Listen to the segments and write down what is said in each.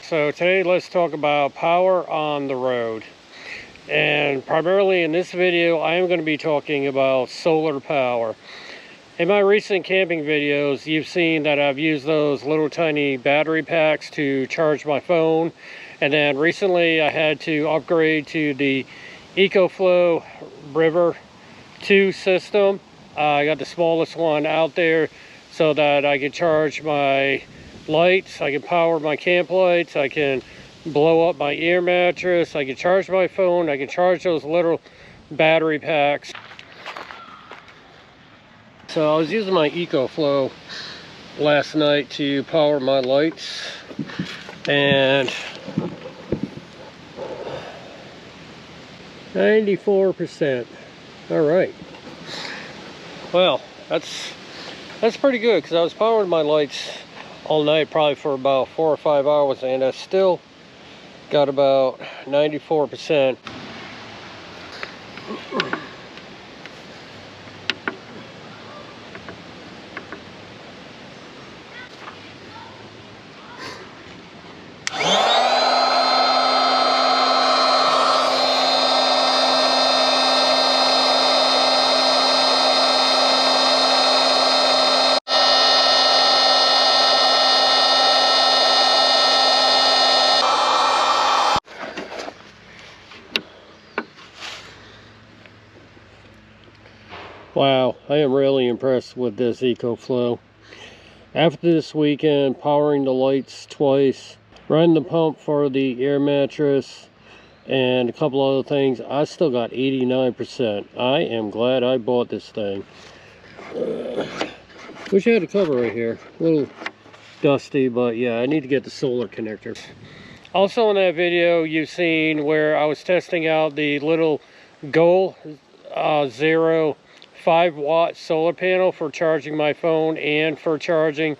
So today let's talk about power on the road. And primarily in this video, I am going to be talking about solar power. In my recent camping videos, you've seen that I've used those little tiny battery packs to charge my phone. And then recently I had to upgrade to the EcoFlow River 2 system. I got the smallest one out there so that I can charge my lights, I can power my camp lights, I can blow up my air mattress, I can charge my phone, I can charge those little battery packs. So I was using my EcoFlow last night to power my lights, and 94%. All right. Well, that's pretty good, because I was powering my lights all night, probably for about 4 or 5 hours, and I still got about 94%. Wow, I am really impressed with this EcoFlow. After this weekend, powering the lights twice, running the pump for the air mattress, and a couple other things, I still got 89%. I am glad I bought this thing. Wish I had a cover right here. A little dusty, but yeah, I need to get the solar connector. Also in that video, you've seen where I was testing out the little Goal Zero 5-watt solar panel for charging my phone and for charging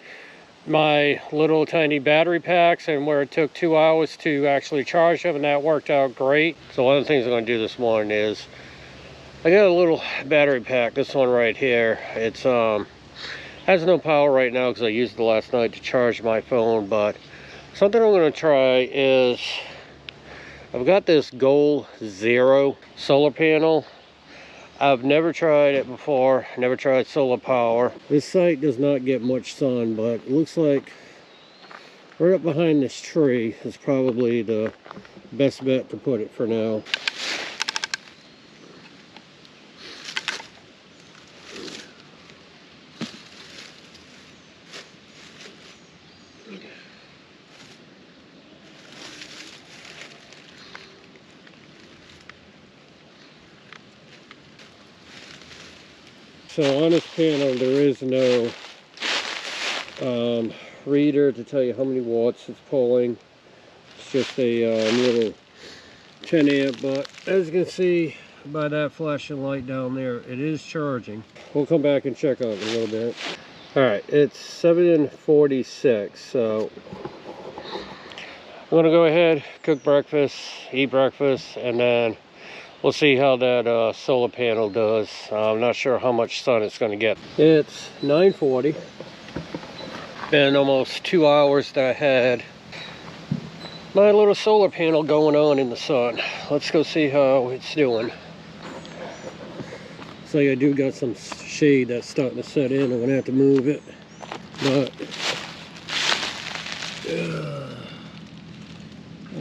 my little tiny battery packs, and where it took 2 hours to actually charge them, and that worked out great. So one of the things I'm going to do this morning is I got a little battery pack, this one right here. It's has no power right now because I used it last night to charge my phone, but something I'm going to try is I've got this Goal Zero solar panel. I've never tried it before, never tried solar power. This site does not get much sun, but it looks like right up behind this tree is probably the best bet to put it for now. So on this panel, there is no reader to tell you how many watts it's pulling. It's just a little 10 amp, but as you can see by that flashing light down there, it is charging. We'll come back and check on it in a little bit. All right, it's 7:46, so I'm gonna go ahead, cook breakfast, eat breakfast, and then we'll see how that solar panel does. I'm not sure how much sun it's going to get. It's 9:40. Been almost 2 hours that I had my little solar panel going on in the sun. Let's go see how it's doing. So I do got some shade that's starting to set in. I'm going to have to move it. But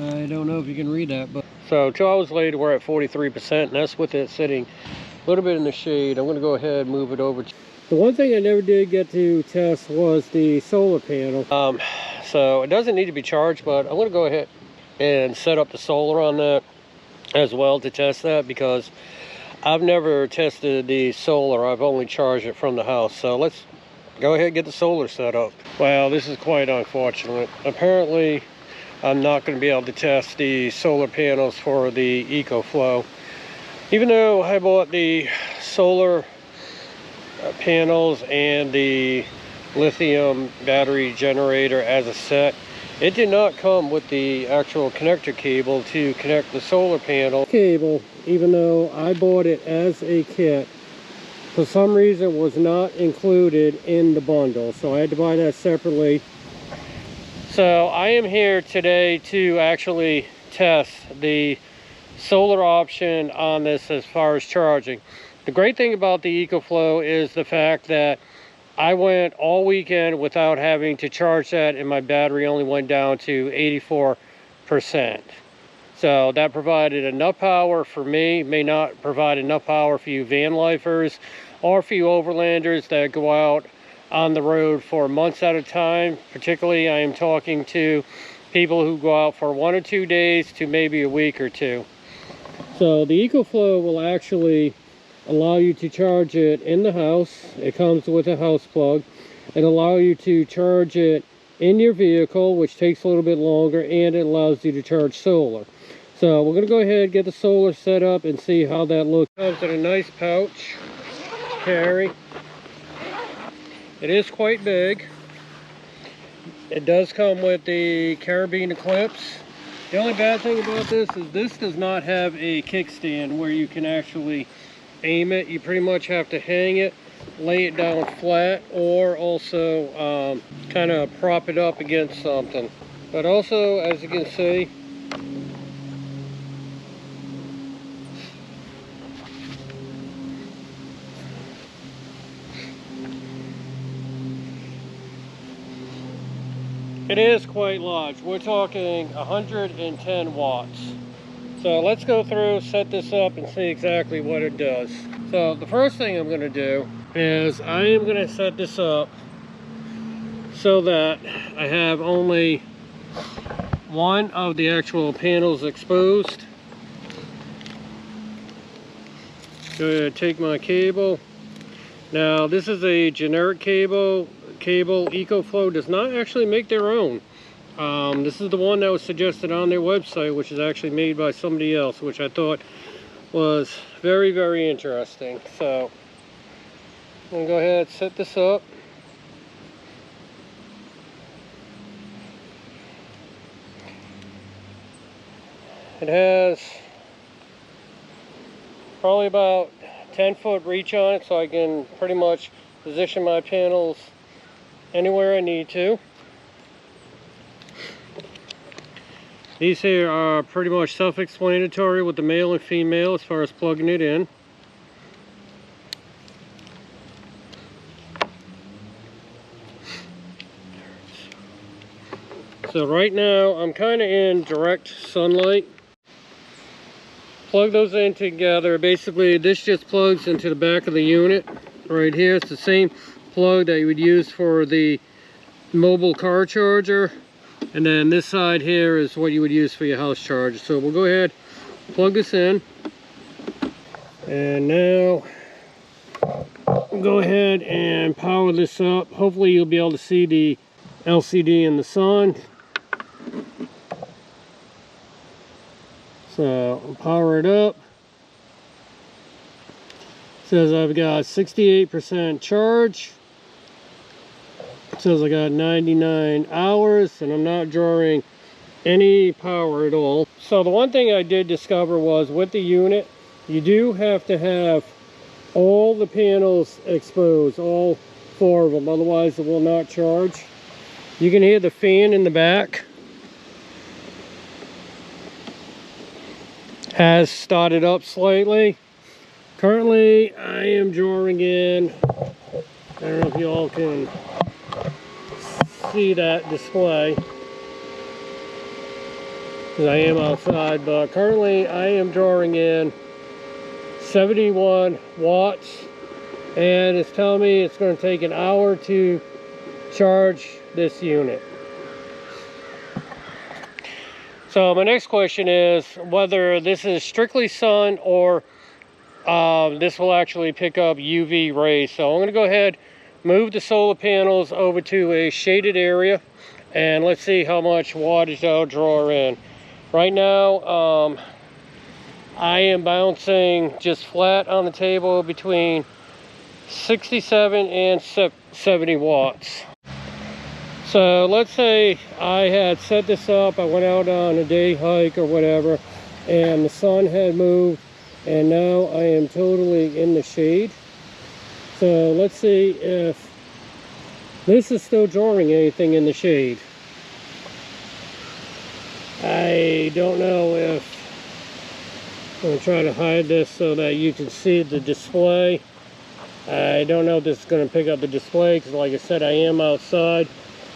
I don't know if you can read that, but so 2 hours later, we're at 43%, and that's with it sitting a little bit in the shade. I'm going to go ahead and move it over. The one thing I never did get to test was the solar panel. So it doesn't need to be charged, but I'm going to go ahead and set up the solar on that as well to test that, because I've never tested the solar. I've only charged it from the house. So let's go ahead and get the solar set up. Well, this is quite unfortunate. Apparently, I'm not going to be able to test the solar panels for the EcoFlow. Even though I bought the solar panels and the lithium battery generator as a set, it did not come with the actual connector cable to connect the solar panel. Cable, even though I bought it as a kit, for some reason was not included in the bundle. So I had to buy that separately. So I am here today to actually test the solar option on this as far as charging. The great thing about the EcoFlow is the fact that I went all weekend without having to charge that, and my battery only went down to 84%. So that provided enough power for me. May not provide enough power for you van lifers or for you overlanders that go out on the road for months at a time. Particularly, I am talking to people who go out for 1 or 2 days to maybe a week or two. So the EcoFlow will actually allow you to charge it in the house. It comes with a house plug. It allows you to charge it in your vehicle, which takes a little bit longer, and it allows you to charge solar. So we're going to go ahead and get the solar set up and see how that looks. It comes in a nice pouch to carry. It is quite big. It does come with the carabiner clips. The only bad thing about this is this does not have a kickstand where you can actually aim it. You pretty much have to hang it, lay it down flat, or also kind of prop it up against something. But also, as you can see, it is quite large. We're talking 110 watts. So let's go through, set this up, and see exactly what it does. So the first thing I'm going to do is I am going to set this up so that I have only one of the actual panels exposed. Go ahead and take my cable. Now this is a generic cable. EcoFlow does not actually make their own. This is the one that was suggested on their website, which is actually made by somebody else, which I thought was very, very interesting. So I'm going to go ahead and set this up. It has probably about 10-foot reach on it, so I can pretty much position my panels anywhere I need to. These here are pretty much self-explanatory with the male and female as far as plugging it in. So right now I'm kind of in direct sunlight. Plug those in together. Basically this just plugs into the back of the unit right here. It's the same plug that you would use for the mobile car charger. And then this side here is what you would use for your house charger. So we'll go ahead, plug this in. And now we'll go ahead and power this up. Hopefully you'll be able to see the LCD in the sun. So I'll power it up. It says I've got 68% charge. It says I got 99 hours and I'm not drawing any power at all. So the one thing I did discover was with the unit, you do have to have all the panels exposed, all 4 of them, otherwise it will not charge. You can hear the fan in the back has started up slightly. Currently I am drawing in, I don't know if you all can see that display because I am outside, but currently I am drawing in 71 watts and it's telling me it's going to take an hour to charge this unit. So my next question is whether this is strictly sun or this will actually pick up UV rays. So I'm going to go ahead, move the solar panels over to a shaded area, and let's see how much wattage I'll draw in. Right now, I am bouncing just flat on the table between 67 and 70 watts. So let's say I had set this up, I went out on a day hike or whatever, and the sun had moved, and now I am totally in the shade. So let's see if this is still drawing anything in the shade. I don't know if I'm going to try to hide this so that you can see the display. I don't know if this is going to pick up the display because, like I said, I am outside.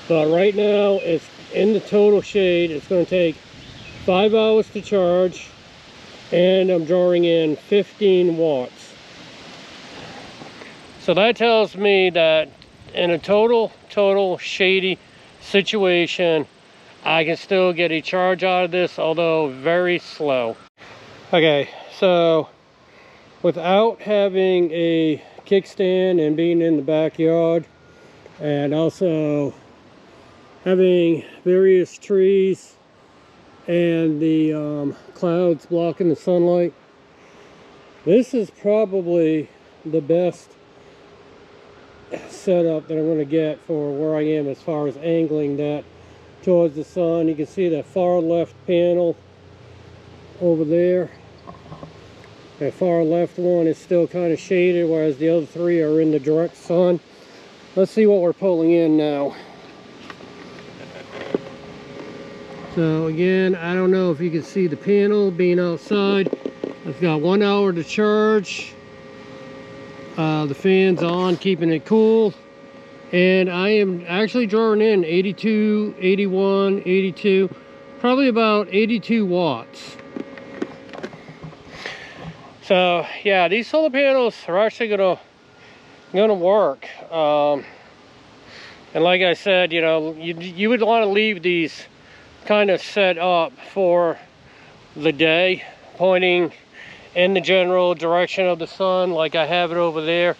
But right now, it's in the total shade. It's going to take 5 hours to charge, and I'm drawing in 15 watts. So that tells me that in a total shady situation, I can still get a charge out of this, although very slow. Okay, so without having a kickstand and being in the backyard, and also having various trees and the clouds blocking the sunlight, this is probably the best setup that I'm going to get for where I am as far as angling that towards the sun. You can see that far left panel over there. That far left one is still kind of shaded, whereas the other three are in the direct sun. Let's see what we're pulling in now. So again, I don't know if you can see the panel being outside. I've got 1 hour to charge. The fan's on, keeping it cool. And I am actually drawing in 82, 81, 82, probably about 82 watts. So yeah, these solar panels are actually gonna work. And like I said, you know, you would want to leave these kind of set up for the day, pointing in the general direction of the sun, like I have it over there,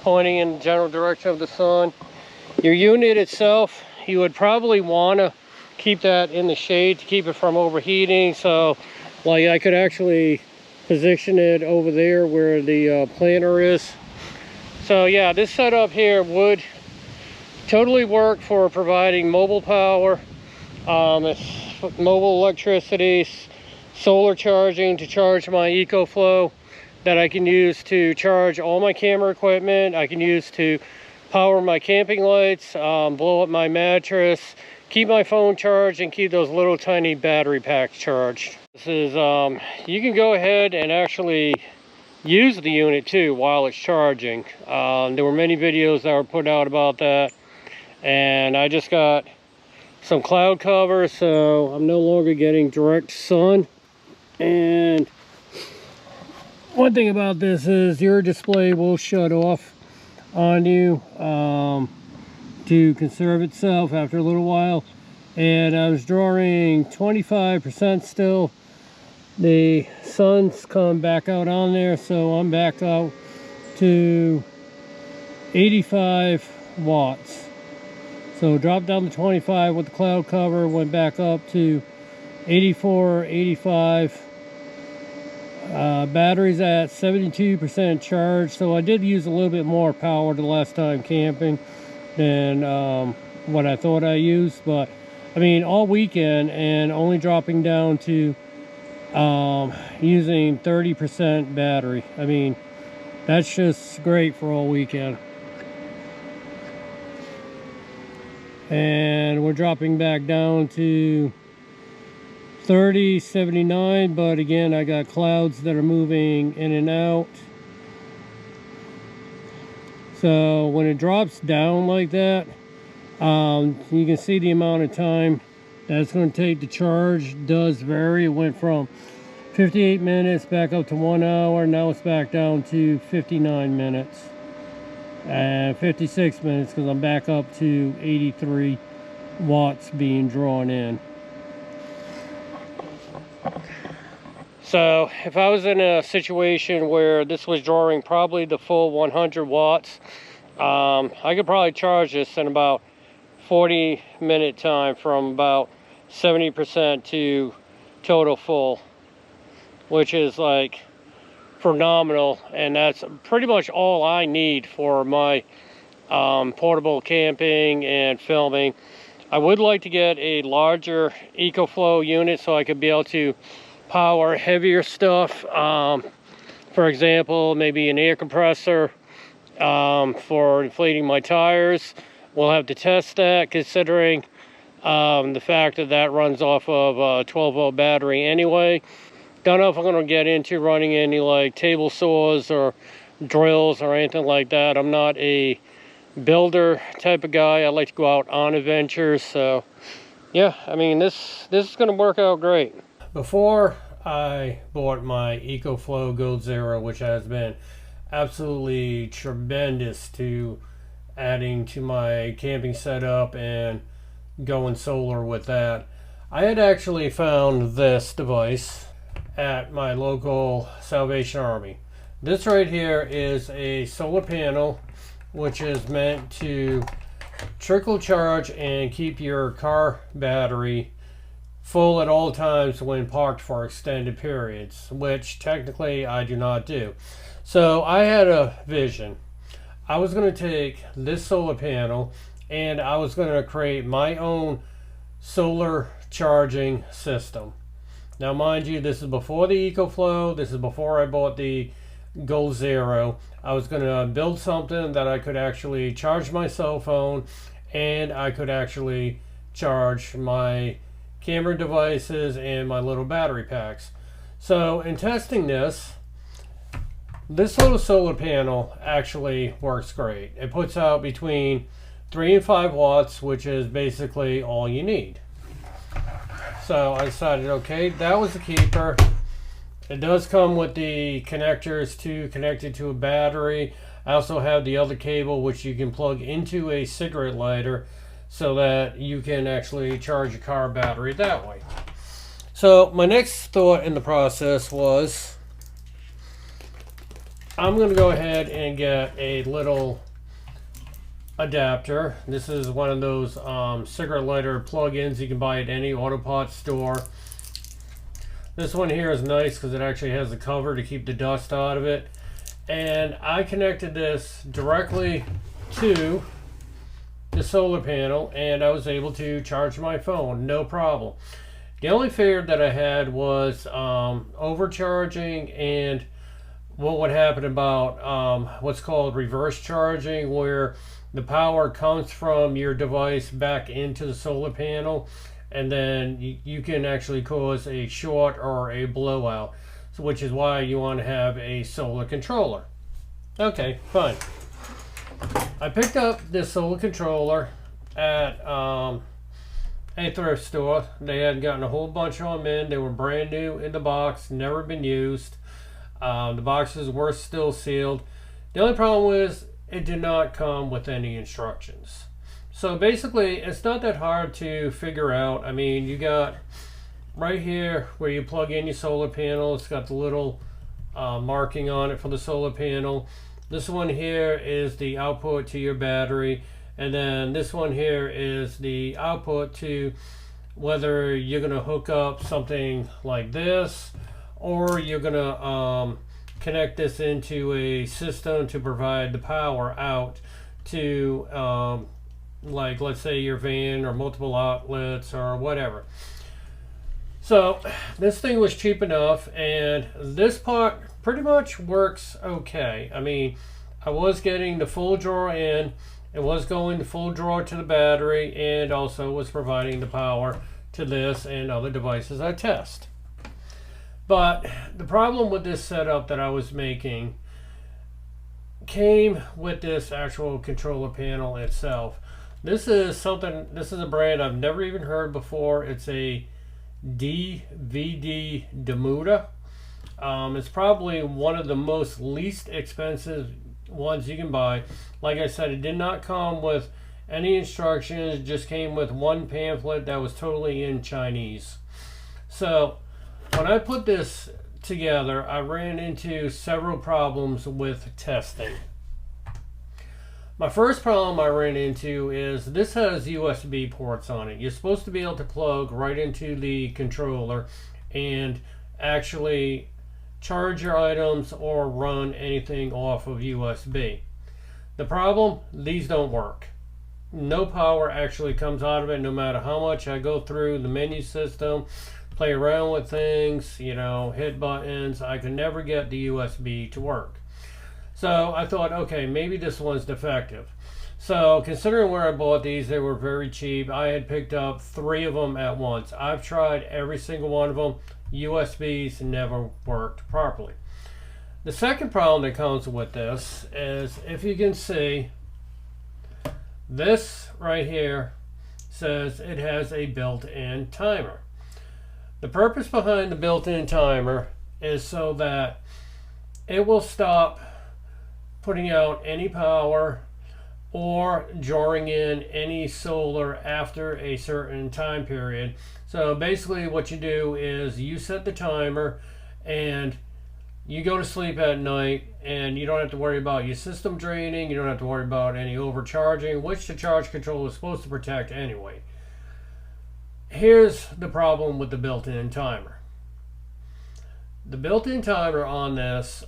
pointing in the general direction of the sun. Your unit itself, you would probably want to keep that in the shade to keep it from overheating. So like I could actually position it over there where the planter is. So yeah, this setup here would totally work for providing mobile power, mobile electricity, solar charging to charge my EcoFlow that I can use to charge all my camera equipment. I can use to power my camping lights, blow up my mattress, keep my phone charged, and keep those little tiny battery packs charged. This is, you can go ahead and actually use the unit too while it's charging. There were many videos that were put out about that, and I just got some cloud cover, so I'm no longer getting direct sun. And one thing about this is your display will shut off on you to conserve itself after a little while. And I was drawing 25% still. The sun's come back out on there, so I'm back out to 85 watts. So dropped down to 25 with the cloud cover, went back up to 84, 85. Battery's at 72% charged, so I did use a little bit more power the last time camping than what I thought I used. But I mean, all weekend and only dropping down to using 30% battery. I mean, that's just great for all weekend. And we're dropping back down to 30, 79, but again, I got clouds that are moving in and out. So when it drops down like that, you can see the amount of time that it's going to take to charge does vary. It went from 58 minutes back up to 1 hour. Now it's back down to 59 minutes and 56 minutes because I'm back up to 83 watts being drawn in. So if I was in a situation where this was drawing probably the full 100 watts, I could probably charge this in about 40-minute time from about 70% to total full, which is like phenomenal. And that's pretty much all I need for my portable camping and filming. I would like to get a larger EcoFlow unit so I could be able to power heavier stuff. For example, maybe an air compressor for inflating my tires. We'll have to test that, considering The fact that that runs off of a 12-volt battery anyway. Don't know if I'm going to get into running any like table saws or drills or anything like that. I'm not a builder type of guy. I like to go out on adventures. So yeah, I mean, this is going to work out great. Before I bought my EcoFlow Gold Zero, which has been absolutely tremendous to adding to my camping setup and going solar with that, I had actually found this device at my local Salvation Army. This right here is a solar panel which is meant to trickle charge and keep your car battery full at all times when parked for extended periods, which technically I do not do. So I had a vision. I was going to take this solar panel and I was going to create my own solar charging system. Now mind you, this is before the EcoFlow, this is before I bought the Gold Zero. I was going to build something that I could actually charge my cell phone and I could actually charge my camera devices and my little battery packs. So in testing this little solar panel actually works great. It puts out between 3 and 5 watts, which is basically all you need. So I decided, okay, that was the keeper. It does come with the connectors to connect it to a battery. I also have the other cable which you can plug into a cigarette lighter so that you can actually charge your car battery that way. So my next thought in the process was, I'm going to go ahead and get a little adapter. This is one of those cigarette lighter plug-ins you can buy at any auto parts store. This one here is nice because it actually has a cover to keep the dust out of it. And I connected this directly to the solar panel and I was able to charge my phone, no problem. The only fear that I had was overcharging and what would happen about what's called reverse charging, where the power comes from your device back into the solar panel and then you can actually cause a short or a blowout, so which is why you want to have a solar controller. Okay, fine. I picked up this solar controller at a thrift store. They had gotten a whole bunch of them in. They were brand new in the box, never been used. The boxes were still sealed. The only problem is it did not come with any instructions. So basically, it's not that hard to figure out. I mean, you got right here where you plug in your solar panel. It's got the little marking on it for the solar panel. This one here is the output to your battery. And then this one here is the output to whether you're going to hook up something like this or you're going to connect this into a system to provide the power out to like, let's say your van or multiple outlets or whatever. So this thing was cheap enough and this part pretty much works okay. I mean, I was getting the full draw in, it was going the full draw to the battery, and also was providing the power to this and other devices I test. But the problem with this setup that I was making came with this actual controller panel itself. This is a brand I've never even heard before. It's a DVD Demuta. It's probably one of the most least expensive ones you can buy. Like I said, it did not come with any instructions. It just came with one pamphlet that was totally in Chinese. So when I put this together, I ran into several problems with testing. My first problem I ran into is this has USB ports on it. You're supposed to be able to plug right into the controller and actually charge your items or run anything off of USB. The problem, these don't work. No power actually comes out of it, no matter how much I go through the menu system, play around with things, you know, hit buttons. I can never get the USB to work. So I thought, okay, maybe this one's defective. So considering where I bought these, they were very cheap. I had picked up 3 of them at once. I've tried every single one of them. USBs never worked properly. The second problem that comes with this is, if you can see, this right here says it has a built-in timer. The purpose behind the built-in timer is so that it will stop putting out any power or drawing in any solar after a certain time period. So basically what you do is you set the timer and you go to sleep at night, and you don't have to worry about your system draining. You don't have to worry about any overcharging, which the charge controller is supposed to protect anyway. Here's the problem with the built-in timer. The built-in timer on this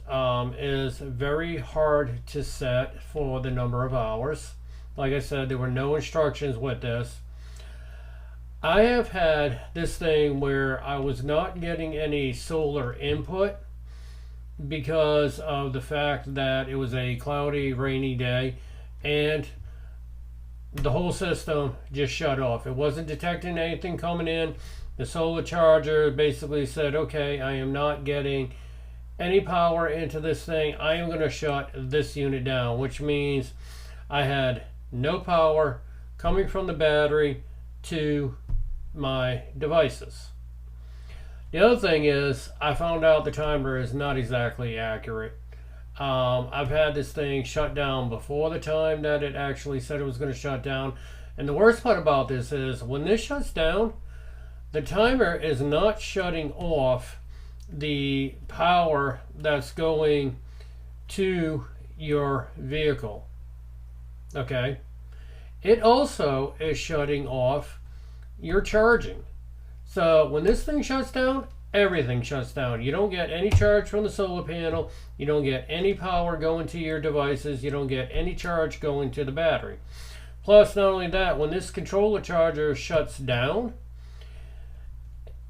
is very hard to set for the number of hours. Like I said, there were no instructions with this. I have had this thing where I was not getting any solar input because of the fact that it was a cloudy, rainy day, and the whole system just shut off. It wasn't detecting anything coming in. The solar charger basically said, okay, I am not getting any power into this thing. I am going to shut this unit down, which means I had no power coming from the battery to my devices. The other thing is, I found out the timer is not exactly accurate. I've had this thing shut down before the time that it actually said it was going to shut down. And the worst part about this is, when this shuts down, the timer is not shutting off the power that's going to your vehicle. Okay? It also is shutting off your charging. So when this thing shuts down, everything shuts down. You don't get any charge from the solar panel. You don't get any power going to your devices. You don't get any charge going to the battery. Plus, not only that, when this controller charger shuts down,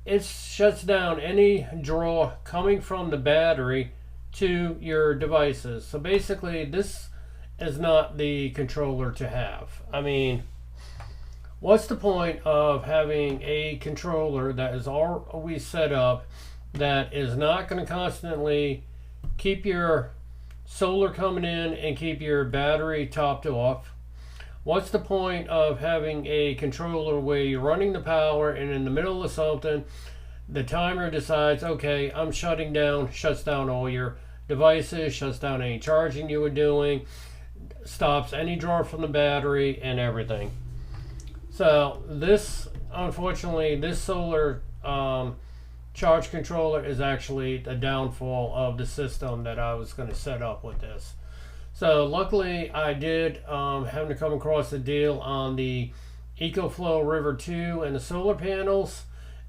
it shuts down any draw coming from the battery to your devices. So basically, this is not the controller to have. I mean, what's the point of having a controller that is always set up that is not going to constantly keep your solar coming in and keep your battery topped off? What's the point of having a controller where you're running the power and in the middle of something, the timer decides, okay, I'm shutting down, shuts down all your devices, shuts down any charging you were doing, stops any draw from the battery and everything. So this, unfortunately, this solar charge controller is actually the downfall of the system that I was going to set up with this. So luckily I did happen to come across a deal on the EcoFlow River 2 and the solar panels,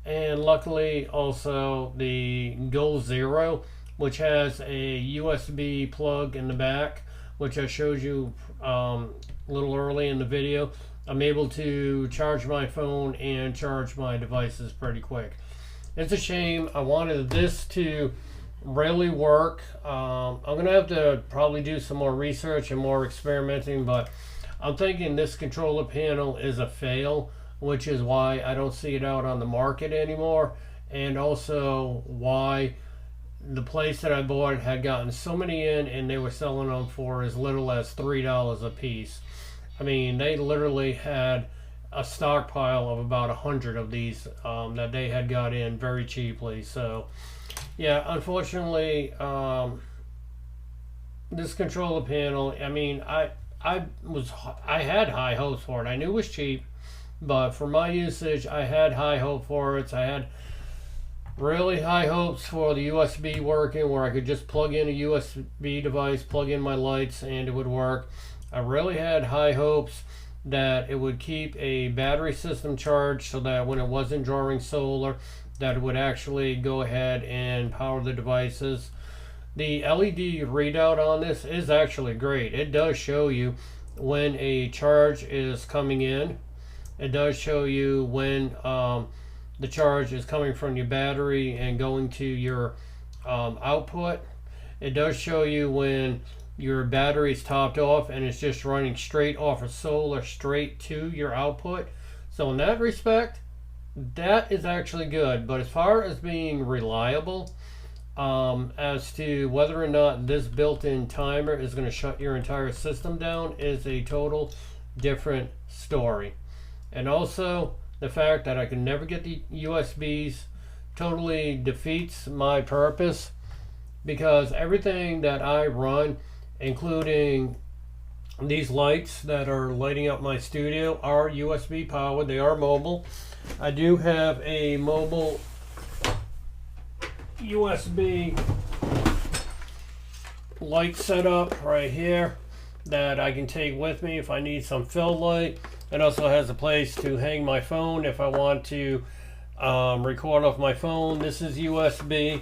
and luckily also the Goal Zero, which has a USB plug in the back, which I showed you a little early in the video. I'm able to charge my phone and charge my devices pretty quick. It's a shame. I wanted this to really work. I'm gonna have to probably do some more research and more experimenting, but I'm thinking this controller panel is a fail, which is why I don't see it out on the market anymore, and also why the place that I bought had gotten so many in and they were selling them for as little as $3 a piece. I mean, they literally had a stockpile of about 100 of these that they had got in very cheaply. So yeah, unfortunately, this controller panel, I mean, I had high hopes for it. I knew it was cheap, but for my usage, I had high hope for it. I had really high hopes for the USB working, where I could just plug in a USB device, plug in my lights, and it would work. I really had high hopes that it would keep a battery system charged so that when it wasn't drawing solar, that it would actually go ahead and power the devices. The LED readout on this is actually great. It does show you when a charge is coming in. It does show you when the charge is coming from your battery and going to your output. It does show you when your battery is topped off and it's just running straight off of solar straight to your output. So in that respect, that is actually good. But as far as being reliable, as to whether or not this built-in timer is going to shut your entire system down is a total different story. And also the fact that I can never get the USBs totally defeats my purpose, because everything that I run, including these lights that are lighting up my studio, are USB powered. They are mobile. I do have a mobile USB light setup right here that I can take with me if I need some fill light. It also has a place to hang my phone if I want to record off my phone. This is USB.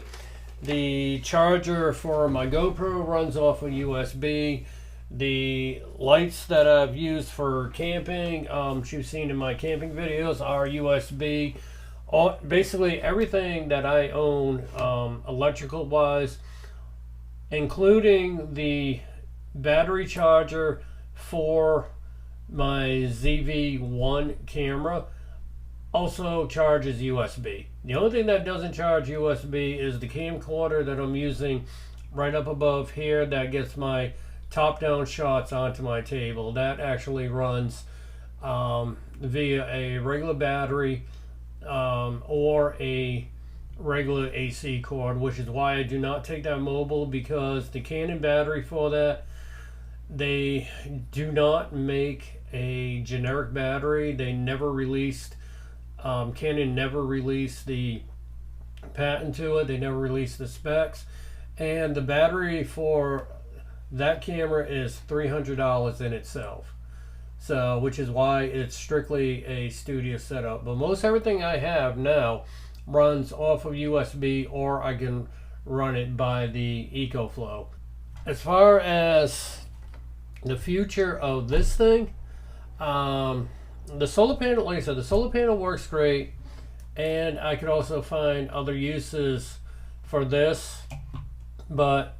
The charger for my GoPro runs off of USB. The lights that I've used for camping, you've seen in my camping videos, are USB. Basically everything that I own electrical wise, including the battery charger for my ZV-1 camera, also charges USB. The only thing that doesn't charge USB is the camcorder that I'm using right up above here that gets my top-down shots onto my table. That actually runs via a regular battery or a regular AC cord, which is why I do not take that mobile, because the Canon battery for that, they do not make a generic battery. They never released, Canon never released the patent to it. They never released the specs, and the battery for that camera is $300 in itself. So, which is why it's strictly a studio setup. But most everything I have now runs off of USB, or I can run it by the EcoFlow. As far as the future of this thing, the solar panel, like I said, the solar panel works great, and I could also find other uses for this, but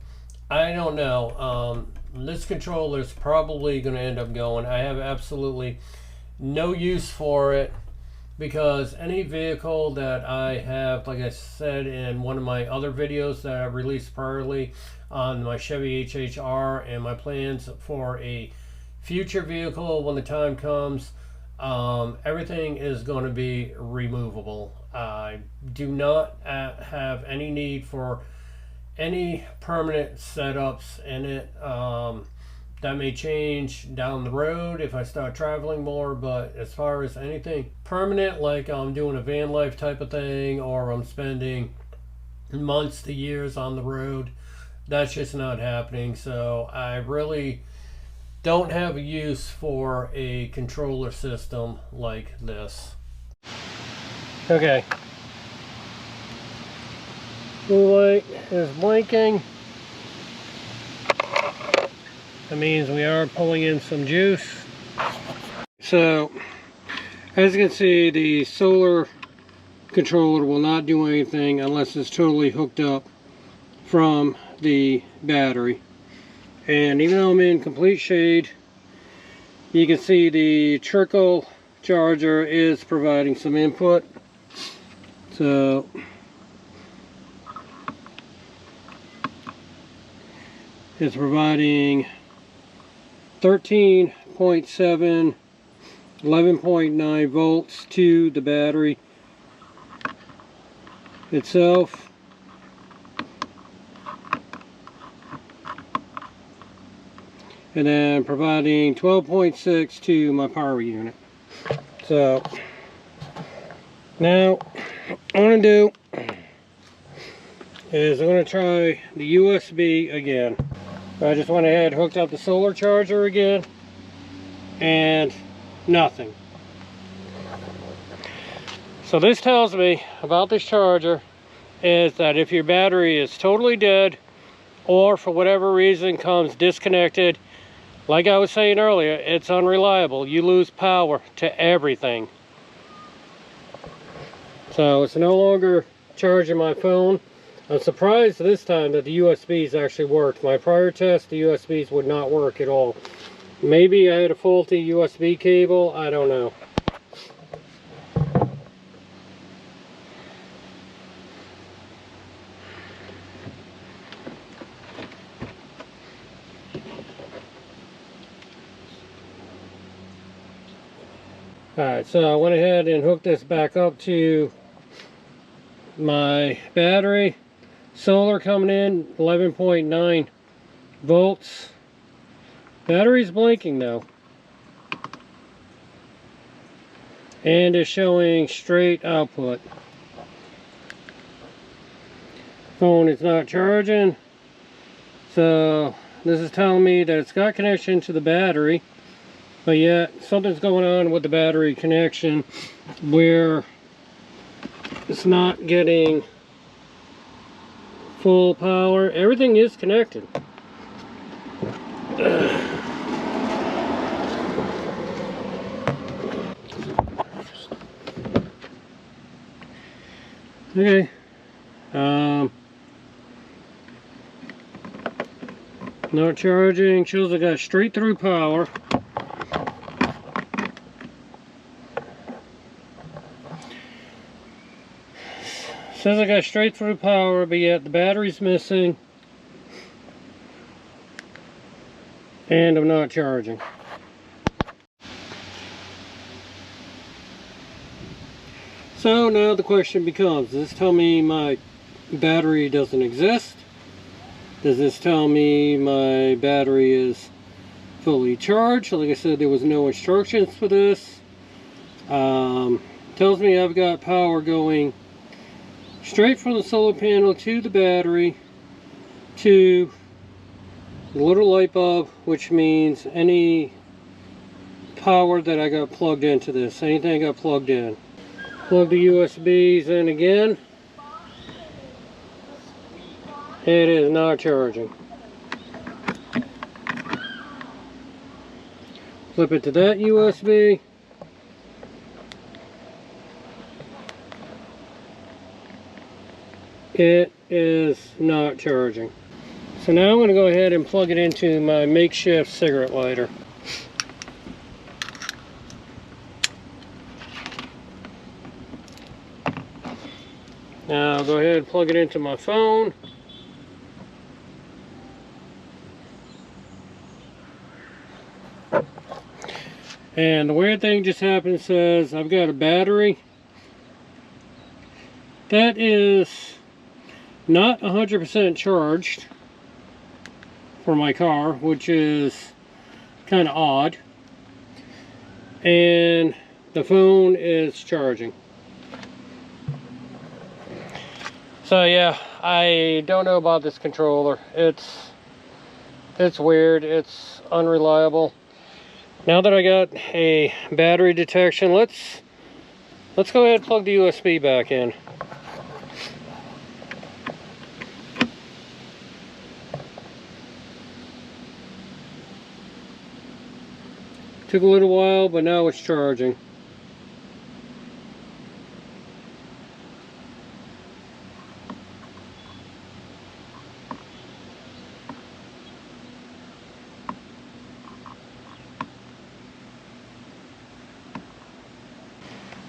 I don't know. This controller is probably going to end up going. I have absolutely no use for it, because any vehicle that I have, like I said in one of my other videos that I released priorly on my Chevy HHR and my plans for a future vehicle when the time comes, everything is going to be removable. I do not have any need for any permanent setups in it. That may change down the road if I start traveling more, but as far as anything permanent, like I'm doing a van life type of thing, or I'm spending months to years on the road, that's just not happening. So I really don't have a use for a controller system like this. Okay. Blue light is blinking. That means we are pulling in some juice. So, as you can see, the solar controller will not do anything unless it's totally hooked up from the battery. And even though I'm in complete shade, you can see the trickle charger is providing some input. So it's providing 13.7, 11.9 volts to the battery itself. And then providing 12.6 to my power unit. So now what I'm going to do is I'm going to try the USB again. I just went ahead, hooked up the solar charger again, and nothing. So this tells me about this charger is that if your battery is totally dead, or for whatever reason comes disconnected, like I was saying earlier, it's unreliable. You lose power to everything. So it's no longer charging my phone. I'm surprised this time that the USBs actually worked. My prior test, the USBs would not work at all. Maybe I had a faulty USB cable, I don't know. Alright, so I went ahead and hooked this back up to my battery. Solar coming in, 11.9 volts. Battery's blinking though. And is showing straight output. Phone is not charging. So this is telling me that it's got connection to the battery. But yet, something's going on with the battery connection where it's not getting full power. Everything is connected. Okay. Not charging. Shows I got straight through power. Says I got straight through power, but yet the battery's missing. And I'm not charging. So now the question becomes, does this tell me my battery doesn't exist? Does this tell me my battery is fully charged? Like I said, there was no instructions for this. Tells me I've got power going straight from the solar panel to the battery to the little light bulb, which means any power that I got plugged into this, anything I got plugged in. Plug the USBs in again. It is not charging. Flip it to that USB. It is not charging. So now I'm going to go ahead and plug it into my makeshift cigarette lighter. Now I'll go ahead and plug it into my phone. And the weird thing just happened. Says I've got a battery that is not 100% charged for my car, which is kind of odd. And the phone is charging. So yeah, I don't know about this controller. It's weird. It's unreliable. Now that I got a battery detection, let's go ahead and plug the USB back in. Took a little while, but now it's charging.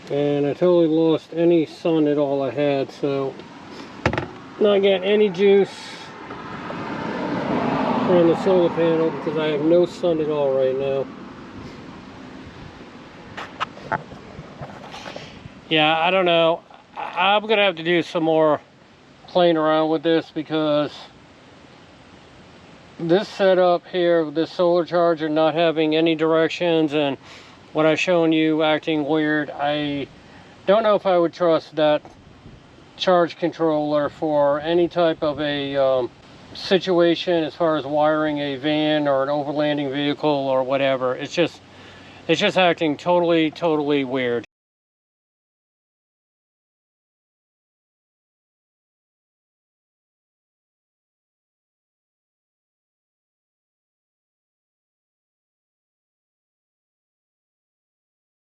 And I totally lost any sun at all I had, so not getting any juice from the solar panel because I have no sun at all right now. Yeah, I don't know. I'm gonna have to do some more playing around with this because this setup here with this solar charger not having any directions and what I've shown you acting weird, I don't know if I would trust that charge controller for any type of a situation as far as wiring a van or an overlanding vehicle or whatever. It's just acting totally weird.